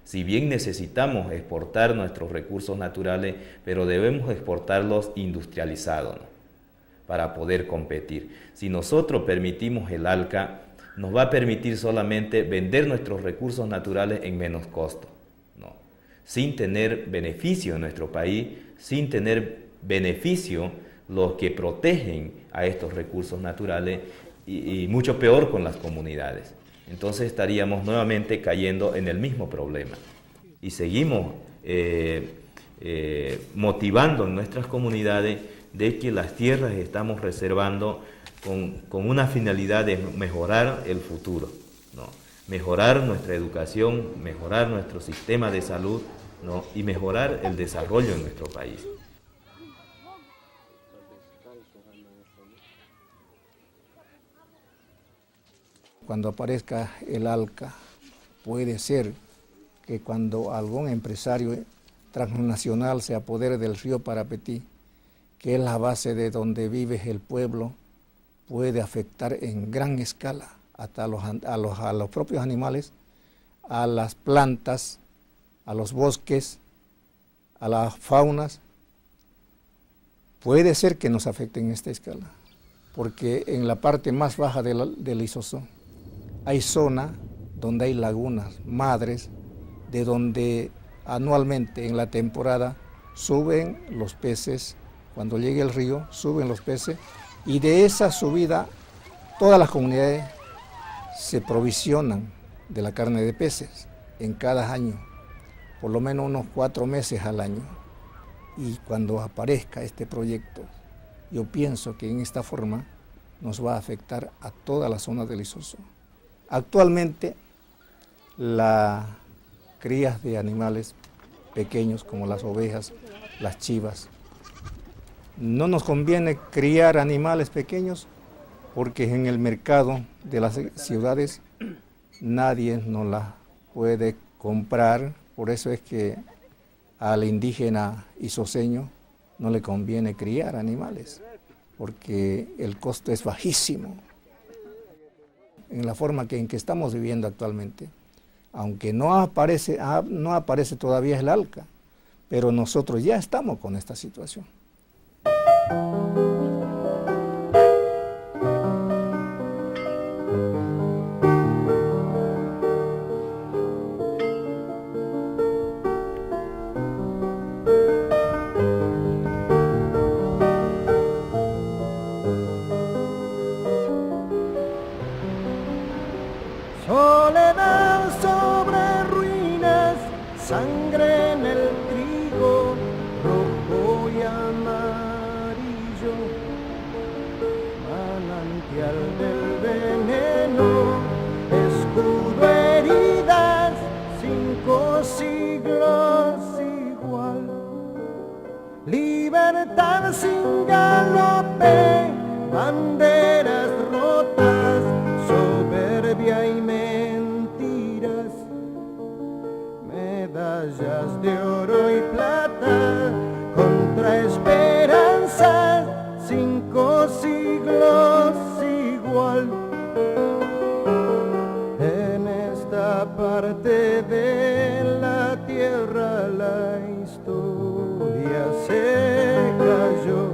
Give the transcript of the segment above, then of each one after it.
Si bien necesitamos exportar nuestros recursos naturales, pero debemos exportarlos industrializados, ¿no? Para poder competir. Si nosotros permitimos el ALCA, nos va a permitir solamente vender nuestros recursos naturales en menos costo, ¿no? Sin tener beneficio en nuestro país, sin tener beneficio los que protegen a estos recursos naturales y mucho peor con las comunidades. Entonces estaríamos nuevamente cayendo en el mismo problema. Y seguimos motivando en nuestras comunidades de que las tierras estamos reservando con una finalidad de mejorar el futuro, ¿no? Mejorar nuestra educación, mejorar nuestro sistema de salud, ¿no? Y mejorar el desarrollo en nuestro país. Cuando aparezca el ALCA, puede ser que cuando algún empresario transnacional se apodere del río Parapetí, que es la base de donde vive el pueblo, puede afectar en gran escala hasta a los propios animales, a las plantas, a los bosques, a las faunas. Puede ser que nos afecte en esta escala, porque en la parte más baja del Isozó hay zona donde hay lagunas madres, de donde anualmente en la temporada suben los peces. Cuando llegue el río, suben los peces, y de esa subida todas las comunidades se provisionan de la carne de peces en cada año, por lo menos unos 4 meses al año. Y cuando aparezca este proyecto, yo pienso que en esta forma nos va a afectar a toda la zona del Isozó. Actualmente, las crías de animales pequeños como las ovejas, las chivas, no nos conviene criar animales pequeños porque en el mercado de las ciudades nadie nos las puede comprar. Por eso es que al indígena isoseño no le conviene criar animales, porque el costo es bajísimo. En la forma en que estamos viviendo actualmente, aunque no aparece todavía el ALCA, pero nosotros ya estamos con esta situación. Soledad sobre ruinas, sangre en el trigo, rojo y amarillo, manantial del veneno, escudo, heridas, 5 siglos igual, libertad sin galope, banderas rotas, soberbia y mentiras, medallas de oro y plata, contra esperanzas, 5 siglos igual. En esta parte de la tierra la historia se cayó,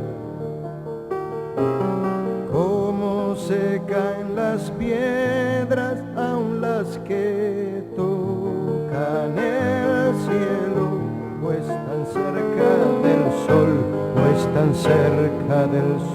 como se caen las piedras, aun las que tocan el cielo, o están cerca del sol, o están cerca del sol.